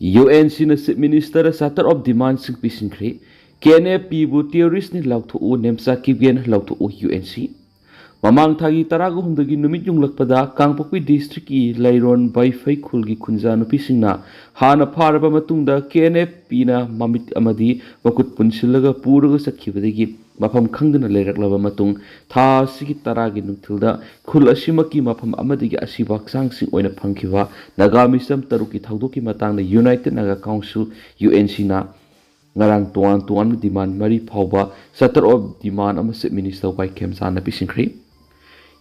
UNC Chief Minister Satar of Demand Sing Pisinkri, KNFP bu terrorist ni lautu u nemsa kibien lautu u UNC. Mamang thagi taragu humdagi numit yung lakpada Kangpokpi district ki Lairon Baifai khulgi khunja nupi singna hana pharaba matungda KNFP na mamit amadi makut punsilaga puraga sakhibadagi mafam khangdana leiraklaba matung tha sigi taragi nungthilda khul asimaki mafam amadagi asiba sangsing oina phangkhiba Naga Misam taruki thaudoki matangna United Naga Council UNC na ngarang tuan demand mari phauba Satar of Demand ama Chief Minister by Khemsa na pisingkhri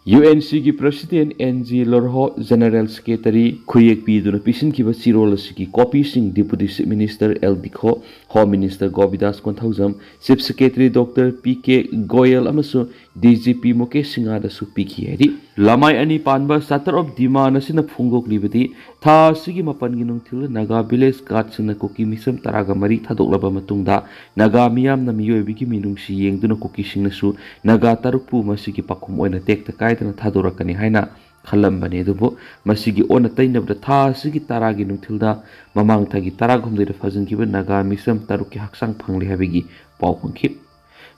UNC ki President NG Lorho General Secretary Khuyek Pi duna pisin ki basirol asiki copy sing Deputy Chief Minister L Dikho Home Minister Gobidas Konthauzam Chief Secretary Dr PK Goyal amasu DGP Mukesh Singha da su piki heri lamai ani panba Satar of Demand asina phungok libati tha sigi mapan gi nungthil Naga village card sina koki misam taraga mari thadoklaba matungda Naga miyam na miyobi ki minungsi yengduna koki singna su Naga tarukpu masigi pakhum oina tekta kaidana thadorakani haina khalambani dubu masigi ona tainabda tha sigi taragi nungthilda mamang thagi taragumde fajinkiba Naga misam taruki haksang phangli habigi pau phangkhip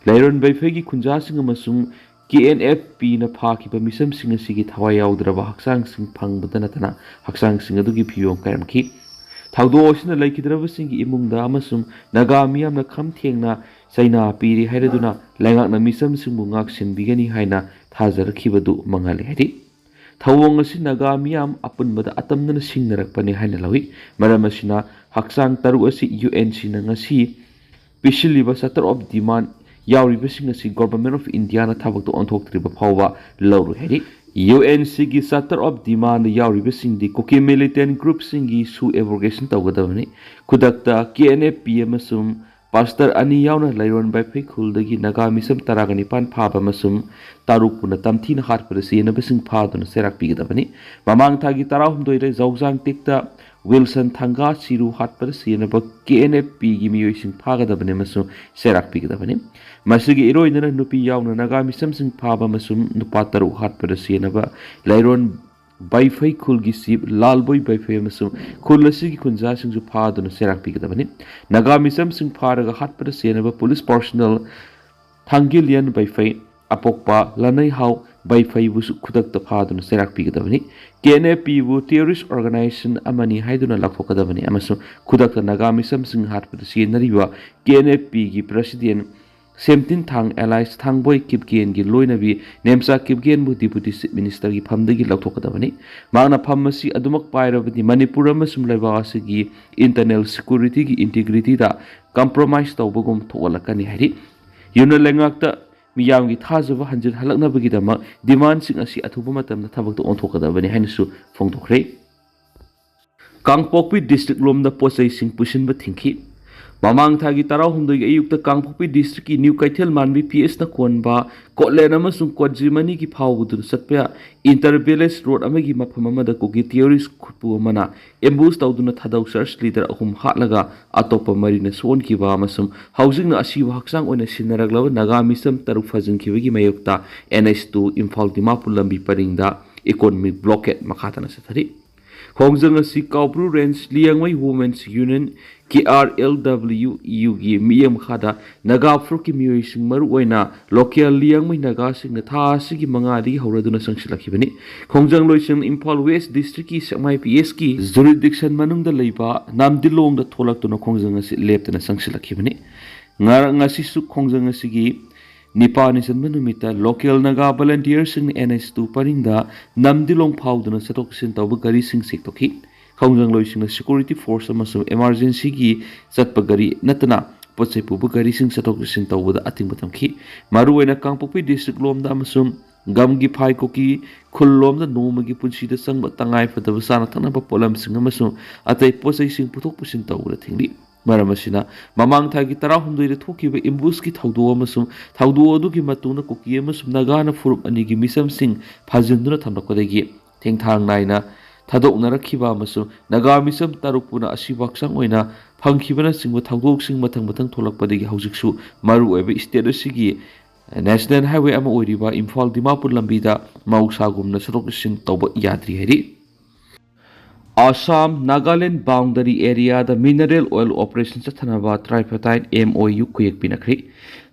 Lairon Baifegi khunja sing amasung KNFP na phakiba misam sing asigi thawai yaudraba haksang sing phangbada natana haksang sing adugi phiyom karamki thaudo osina laikidraba singi imungda amasung Naga miyam na kham thengna saina piri hairaduna laingak na misam sing mungak sinbigani haina thajarkhibadu mangali hari thawong asi Naga miyam apunbada atamna singnarakpani haina lawi maram asina haksang taru asi UNC na ngasi pishiliba Satar of Demand yauribasing asi Government of India na thabakto onthoktriba phawba lawru heri UNC gi Satar of Demand yauribasing di koki militant group singi su abrogation tawgadabani khudakta KNFP amasum Pastor ani yauna Lairon Baifai khulda Naga misam taragani pan phaba masum taruk puna tamthina hatpada sena basing phaduna serak pigdabani mamang thagi tarahum doire zawjang tikta Wilson thanga siru hatpada sena ba KNFP gi miyoising phagadabani masum serak pigdabani masigi iroinana nupi yauna Naga misam sing phaba masum nupa taru hatpada sena ba Lairon Baifai khulgi sip lalboi Baifai amasung khulasi gi khunja singju phaduna serak pigdabani Naga misam sing pharaga hatpada senaba police personnel thangilian Baifai apokpa lanai hau Baifai busu khudakta phaduna serak pigdabani KNFP bu terrorist organization amani haiduna lakhokadabani amasung khudakta Naga misam sing hatpada senariba KNFP gi president Semtin Thang Allies Thangboy Kipgen gi loinabi Nemsa Kipgen bu Deputy Chief Minister gi phamdagi lathokadabani magna phammasi adumak pairabadi Manipur amasum laibasigi internal security gi integrity da compromise tawbagum thogalakani hari yuna lengakta miyam gi thajaba hanjin halaknabagi dama demand sing asi athuba matamna thabakto onthokadabani hainasu phongthokre Kangpokpi district lomda posai sing pusinba thingki Mamang thagi tarau humdoi ayukta Kangpokpi district ki New Kaithel Manbi PS na konba Kotlen amasung Kodjimani ki phawbudu satpya Intervillage Road amagi mafam amada kogi terrorist khutpu amana ambush tawduna thadau search leader ahum hatlaga atopa marina son ki ba amasum housing na asiba haksang oina sinaraglaba Naga misam taruk fajinkhibagi mayokta NS2 Imphal Dimapur lambi paringda economic blockade makhatana sathari Hongjang asi Kaupru Range Liangwai Women's Union KRLWU gi miyam khada Naga fruki miyoy sing maru oina local liangmai Naga sing na tha sigi mangadi hauraduna sangsilakibani Hongjang loising Imphal West District ki Sakmai PS ki jurisdiction manungda leiba namdilong da tholaktuna Hongjang asi leptana sangsilakibani ngarang asi su Hongjang asi gi Nipani sanmanumita local Naga volunteers sing NS2 paringda namdilong phawduna satok sin tawba gari sing siktoki Hongjang loising security force amasung emergency gi satpa gari natana potsai pubu gari sing satok sin tawda ating batamki maru oina Kangpokpi district lomda amasung gamgi phai koki khullomda nomagi punsida sangba tangai fadaba sana thanaba polam sing amasung atai potsai sing puthok pusin tawda thingli Maramasina, Mamang Thagi Tarahum de Tokiba Imbuski Taudo Amasum, Taudo Duki Matuna Koki Amasum Nagana Furup Anigi Misam Sing, Pazinduna Tamakodegi, Ting Tang Naina, Tadok Narakiba Masum, Naga Misam Tarukuna Ashibaksang Oina, Pankibana Sing with Taudo Sing Matang Matang Tolakpadegi Hausiksu, Maru Ebe State Sigi, National Highway Ama Oriba, Imphal Dimapur Lambida, Mausagum Nasarok Sing Tauba Yadri Heri. Assam Nagaland boundary area the mineral oil operations chathanaba tripartite MOU kuyek pinakri.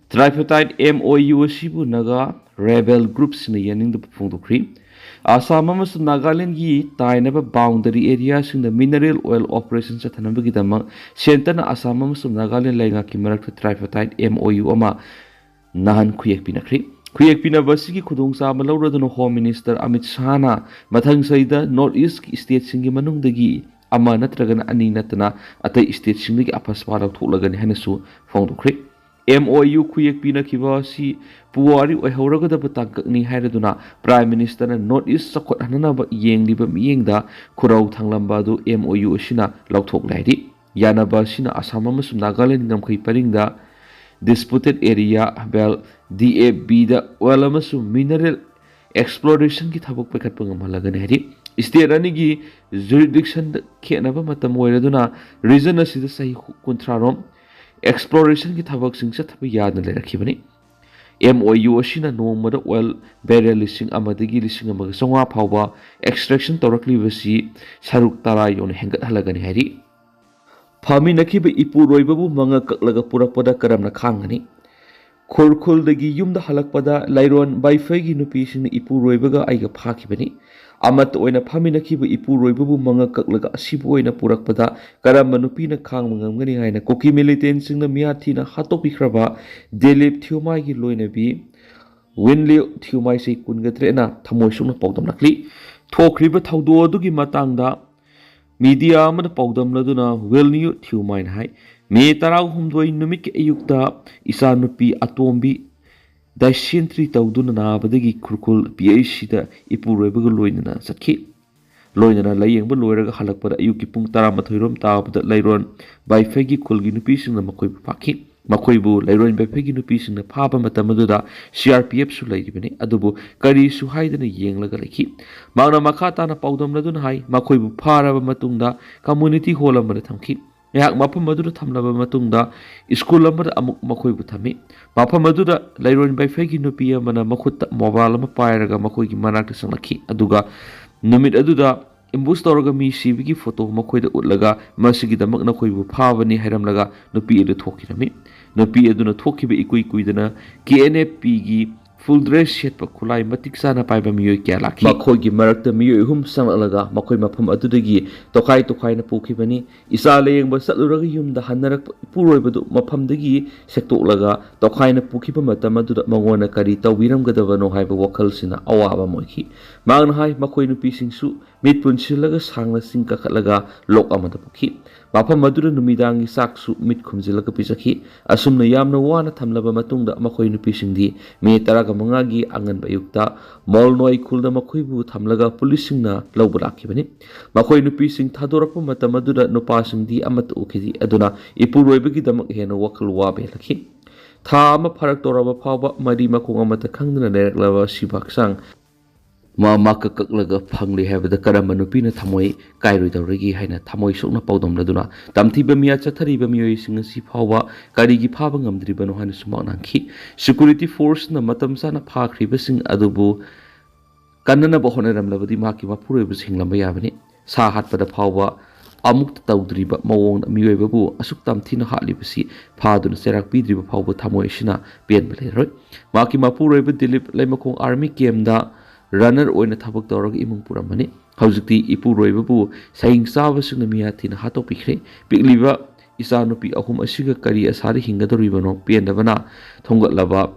Tripartite MOU asibu Naga rebel groups ni yaning the phongdokri. Assam amasung Nagaland gi tainaba boundary area sing the mineral oil operations chathanaba gidamang sentana Assam amasung Nagaland lainga ki marakta tripartite MOU ama nahan kuyek pinakri. Kuyek pinabasigi Khudong chaba lawraduna Home Minister Amit Shahna mathang saida North East ki state singi manungdagi ama natragana ani natana atai state singgi apaswa lawtholagani hanasu phongdokri. MOU kuyek pinakhiba si puwari oihawragadaba tangkakni hairaduna Prime Minister na North East sakot hananaba yengliba miyengda khurau thanglamba du MOU asina lawthoklaidi yanaba sina Assam amasung Nagaland ngamkhai paringda disputed area bel DAB da oil amasung mineral exploration ki thabak pakhat pangamhalagani hari state ani gi jurisdiction khenaba matam oiraduna region asida sahi kunthrarom exploration ki thabak sing sa thaba yadna lerakhibani MOU asina nomada oil barrel lising amadagi lising amaga songa phawba extraction toraklibasi saruk tara yon hengat halagani hari Phaminnakhib ipuroibabu manga kaklaga purakpada karamna khangani khurkhuldagi yumda halakpada lairon baifagi nupising ipuroibaga aiga phakibani amat oina Phaminnakhib ipuroibabu manga kaklaga asibu oina purakpada karamna nupina khang mangamgani haina koki militant singna miyathina hatopikhraba Delip Thiumai gi loinabi Winli Thiumai sei kungatrena thamoisungna pawdamnakli thokriba thawdo adugi matangda media amada pawdamladuna Winli Thiumai hai Me tarau humdoi numit ke ayukta isa nupi atombi dysentery tawduna nabadagi khurkul PHC da ipuroibaga loinana sakhi loinana layengba loiraga halakpada ayuki pung 12 rom tabada lairon baifegi khulgi nupi singna makoi pakhi makoibu lairon baifegi nupi singna phaba matamaduda CRPF su lairibani adubu kari su haidana yenglaga lakhi magna makata na pawdamladuna hai makoibu pharaba matungda community hall amada thamki yak mapam madura thamlaba matungda school amada amuk makoi bu thami mapam madura lairon baifegi nupi amana makhutta mobile ama pairaga makoi gi manakta sanglakhi aduga numit aduda imbus tawraga mi sibigi photo makoi da utlaga masigi damak na koi bu phawani hairamlaga nupi edu thokirami nupi eduna thokiba ikui kuidana KNFP gi full dress set pa khulai matik sana paiba miyoi kya lakhi makhoi gi marakta miyoi hum sanglaga makhoi mafam adudagi tokai na pukhibani isa leyengba satluraga yumda hanarak puroibadu mafamdagi sektolaga tokai na pukhiba matam aduda mangona kari tawiramgadabano haiba wakhal sina awaba moikhi mangna hai makhoi nupi singsu mit punsilaga sangla singka khatlaga lok amada pukhi mafam adura numidangi saksu mit khumjilaga pijakhi asumna yamna wana thamlaba matungda makhoi nupi singdi me taraga mangagi angan bayukta molnoi khulda makhoibu thamlaga policingna lawbulakibani makhoi nupi sing thadorakpa matamadura nupa singdi amat ukhidi aduna ipuroibagi damak hena wakal wabe lakhi tha ama pharak toraba phawba mari makong amata khangdana leraklaba sibaksang ma kaklaga phangli habada karama nupina thamoi kairoi dawregi haina thamoi sokna pawdamladuna tamthiba miya chathariba miyoi singa si phawba karigi phaba ngamdribano haina sumaknangki security force na matam sana phakriba sing adubu kannana bohonaramlabadi maki mapuroibu singlamba yabani sa hatpada phawba amuk tawdriba mawong miyoibabu asuk tamthina halibasi phaduna serak pidriba phawba thamoi sina penbleroi maki mapuroibu Dilip Laimakong army camp da runner oina thabak tawraga imung puramani haujikti ipuroibabu saing sawa singna miyathina hatopikre pikliba isa nupi ahum asiga kari asari hingadoribano pendabana thongatlaba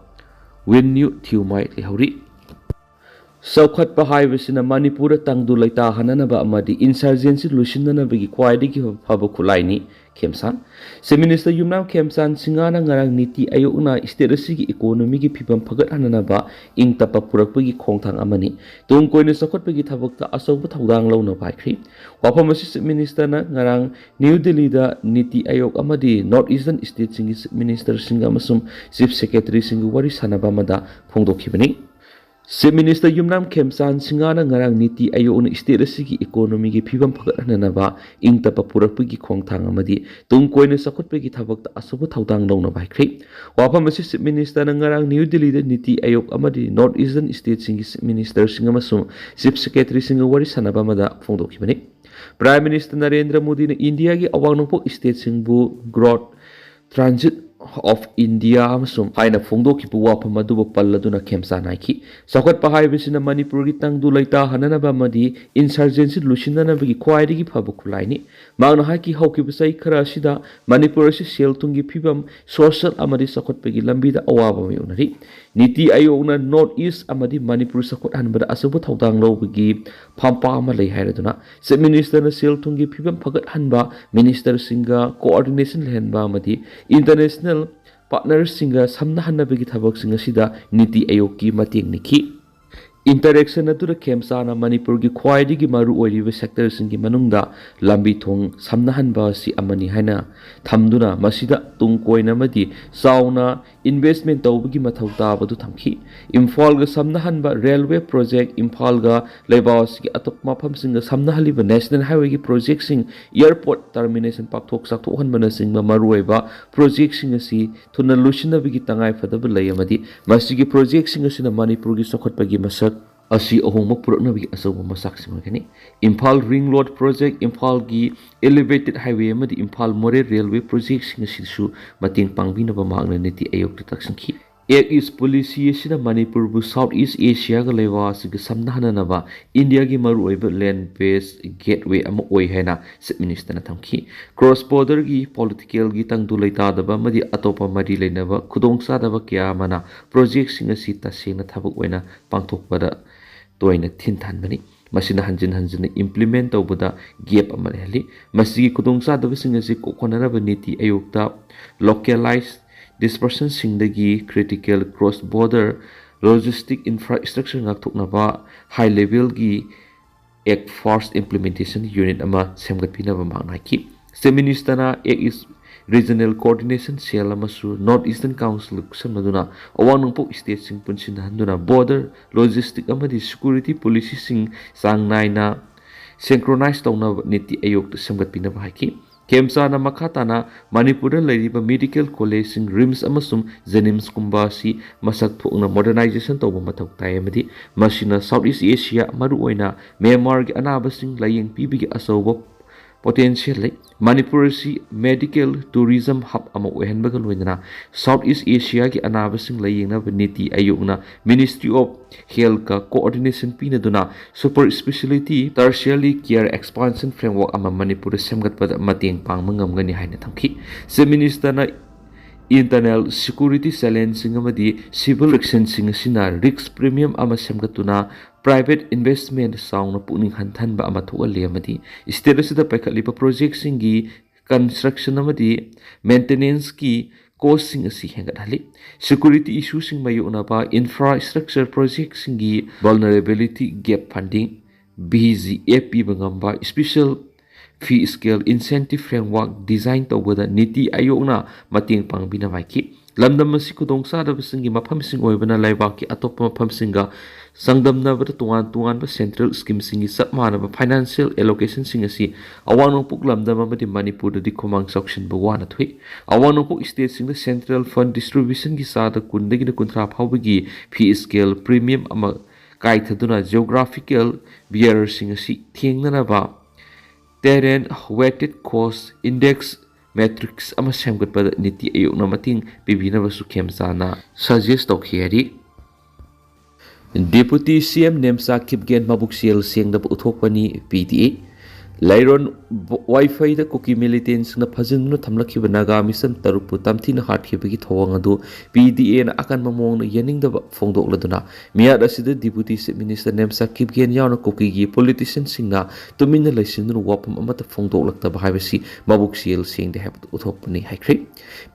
Winli Thiumai lehauri Saukhatpa haibasina Manipur tangdu laita hananaba amadi insurgency lusinanabagi khwaidagi phaba khulaini Khemsan se minister Yumnam Khemsan singana ngarang niti ayokna state asigi economy gi phibam phagat hananaba ingtapa purakpagi khongthang amani tungkoina sakhotpagi thabakta asoba thawdang lawna baikhri wafamasi minister na ngarang New Delhi da niti ayok amadi North Eastern state singi minister singa masum chief secretary singi wari sanaba mada phongdokhibani Chief Minister Yumnam Khemsan singana ngarang niti ayokna state asigi economy gi phibam phagat hananaba ingtapa purakpagi khongthang amadi tungkoina sakhotpagi thabakta asoba thawdang lawna baikhri wafamasi Chief Minister na ngarang New Delhi da niti ayok amadi North Eastern state singi minister singa masum chief secretary singa wari sanaba mada phongdokhibani Prime Minister Narendra Modi na India gi awang nongpok state singbu growth transit of India amasum haina phongdoki pu wafam adubu palladuna khemsa naiki sakot pahai bisina Manipur gi tangdu laita hanana ba madi insurgency lusinana bagi khwaidi gi phabu khulaini magna haki hauki bisai khara sida Manipur si sel tungi phibam social amadi sakot pegi lambi da awaba mi unari Niti Ayog na North East amadi Manipur sakot hanbada asabu thaudang lo bagi phampa ama lei hairaduna se minister na sel tungi phibam phagat hanba minister singa coordination lehenba amadi international partners singa samna hanna bagi thabak singa sida Niti Ayog ki mateng nikhi interaction atura khemsa na Manipur gi khwaidi gi maru oiriba sector singi manungda lambi thong samna hanba si amani haina thamduna masida tungkoina madi sauna investment tawbagi mathau tabadu thamki Imphal ga samna hanba railway project Imphal ga lebaos gi atop mafam singa samna haliba national highway gi project sing airport termination pakthok sakthok hanbana singma maru oiba project sing asi thuna lusina bigi tangai fadaba layamadi masigi project sing asina Manipur gi sokhotpagi masak asi ahongma puraknabi asawa masak simagani Imphal ring road project Imphal gi elevated highway amadi Imphal more railway project singa sisu mating pangbinaba magna Niti Ayog taksangki Ek is policy sina Manipur bu South East Asia ga lewa sig samna hananaba India gi maru oiba land based gateway ama oi haina Chief Minister na thamki cross border gi political gi tangdu leita daba madi atopa mari leinaba Khudong sa daba kya mana project singa sita sena thabuk oina pangthokpada toina thinthan bani masina hanjin implement tawbada gap ama lehli masigi Khudong sa daba singa si kokonara Niti Ayog ta localized dispersion singdagi critical cross border logistic infrastructure ngakthoknaba high level gi ek first implementation unit ama semgatpinaba mangnaki se minister na ek is regional coordination cell amasu North Eastern Council samnaduna awang nongpok state sing punsin handuna border logistic amadi security policy sing sangnaina synchronize tawna Niti Ayog semgatpinaba haiki Khemsa na makhatana Manipur leriba medical college sing rims amasum jenims kumba si masak thokna modernization tawba mathau tayamadi masina Southeast Asia maru oina Myanmar gi anaba sing layeng pibigi asawa potential lay Manipur si medical tourism hub ama ohenbaga loinana Southeast Asia gi anaba sing layeng na Niti Ayog na Ministry of Health ka coordination pinaduna super specialty tertiary care expansion framework ama Manipur semgatpada mateng pangmangamgani haina thamki se minister na internal security challenge singamadi civil action singasina risk premium ama semgatuna private investment sauna puning hanthanba ama thuale amadi state asida paikhatliba project singi construction amadi maintenance ki cost sing asi hengathali security issue sing mayuna ba infrastructure project singi vulnerability gap funding BGAP bangamba special fee scale incentive framework design tawbada Niti Ayog na mating pangbina maiki lamdam masi Khudong sa da bisingi mafam sing oibana laibaki atop mafam singa sangdamna bata tungan ba central scheme singi sapmana ba financial allocation sing asi awang puk lamdam amadi Manipur di khomang section ba wana thui awang puk state sing central fund distribution gi sa da kundagi na kuntra phawbagi fee scale premium ama kai thaduna geographical bearer sing asi thengnana ba terrain weighted cost index matrix ama semgatpada Niti Ayog na mating pibina basu khemsana suggest tawkheri Deputy CM Nemsa Kipgen mabuk sial sengda uthokpani PTA Lairon Wi-Fi da kuki militants na phajinnu thamlakhiba Naga mission tarupu tamthina hatkibagi thawang adu PDA na akan mamong na yaning da phongdokladuna miyad asida deputy chief minister Nemsa Kipgen yauna kuki gi politician singna tumina laisinnu wapam amata phongdoklakta bahaibasi mabuk sial sengde habat uthokpani haikri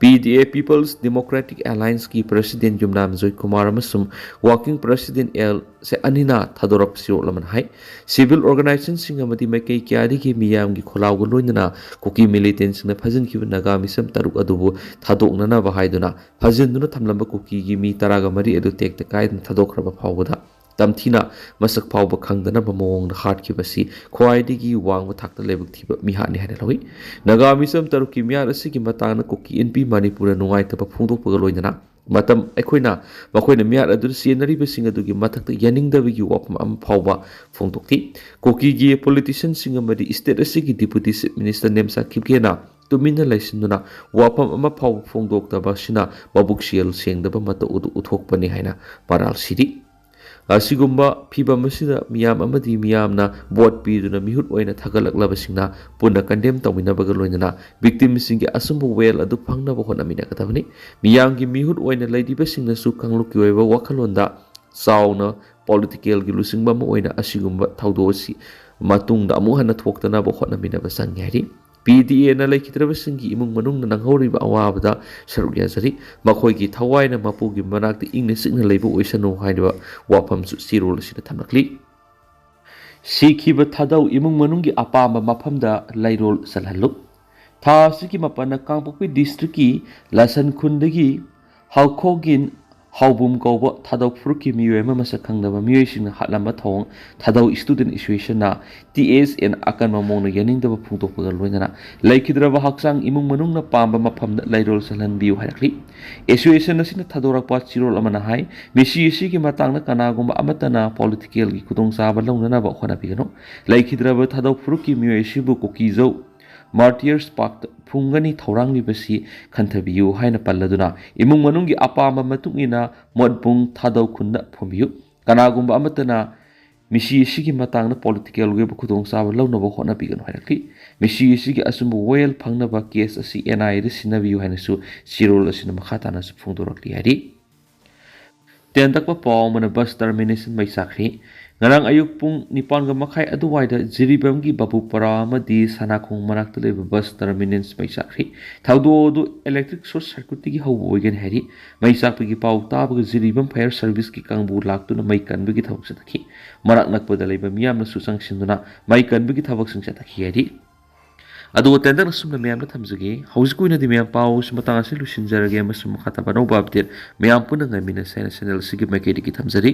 PDA People's Democratic Alliance ki president Jumnam Joy Kumar amasum working president L se anina thadorap siro laman hai civil organization singa mati maikei kyari ki miyam gi kholaw go loinana kuki militants na phajin ki Naga misam taruk adubu thadokna na bahaiduna phajin duna thamlamba kuki gi mi taraga mari edu tek takai thadokraba phawda tamthina masak phawba khangdana bamong na hard ki basi khwaidi gi wangba thakta lebuk thiba mi hani hane lawi Naga misam taruk ki miyar asi ki matana kuki NP Manipur nungai ta phungdok paga loinana matam aikoina makoina miyat adu senaribasing adugi mathakta yaningdabagi wafam am phawba phongtokti koki gi politician sing amadi state asigi deputy chief minister nemsa khibgena tumina laisinuna wafam ama phaw phongdoktaba sina babuk sial sengdaba mata uthokpani haina paral sidi asigumba phibam asida miyam amadi miyamna vote piduna mihut oina thagalaklabasingna punna condemn tawminabaga loinana victim singi asumbu well adu phangnaba honamina katabani miyamgi mihut oina laidibasingna su kangluki oiba wakhalonda sauna political gi lusingba ma oina asigumba thawdosi matungda amu hana thoktana ba honamina ba sangyari PDA na laikidrabasingi imung manung na nanghoriba awabada sarugya jari makhoigi thawai na mapugi manakti ingna sikna leibu oisanu hainaba wafam su sirol sina thamnakli sikhiba thadau imung manungi apamba mafamda lairol salhallu tha siki mapana kangpokpi district ki lasan khundagi haukhogin haubum kauba thadau fruki miyoy ma masa khangnaba miyoy sing hatlamba thong thadau student association na TSN akan mamong na yaning daba phungtok pagal loinana laikidraba haksang imung manung na pamba mafamda lairol salhan biu harakli association na sina thadorak pa chirol amana hai mesi ki matang na kanagumba amatana political gi khudong saba launana ba khona bigano laikidraba thadau fruki miyoy sibu kokizau Martyrs Park Pungani Thorangli basi Kanthabiyu haina palladuna imung manungi apama matungina modpung thadau khunna phombiyu kanagumba amatana misi sigi matangna political web khudong saba launaba hona bigano harakli misi sigi asumbu well phangnaba case asi NI ri sinabiyu haina su sirol asina makhatana su phungdorakli hari tentakpa paw mana bus termination mai sakhi ngarang ayuk pung nipan ga makhai aduwaida jiribam gi babu para amadi sanakhong manakta leba bus terminus mai sakhi thaudo du electric source circuit gi hau boigen hari mai sakpi gi paw tab ga jiribam fire service gi kangbu laktuna mai kanbi gi thawk satakhi marak nakpada leba miyam na susang sinduna mai kanbi gi thawak sing satakhi hari adu tender sumna miyam na thamjagi hausikuna di miyam paw sumatang asi lusinjarage masum khata bano babdir miyam punanga mina channel sigi makedi gi thamjari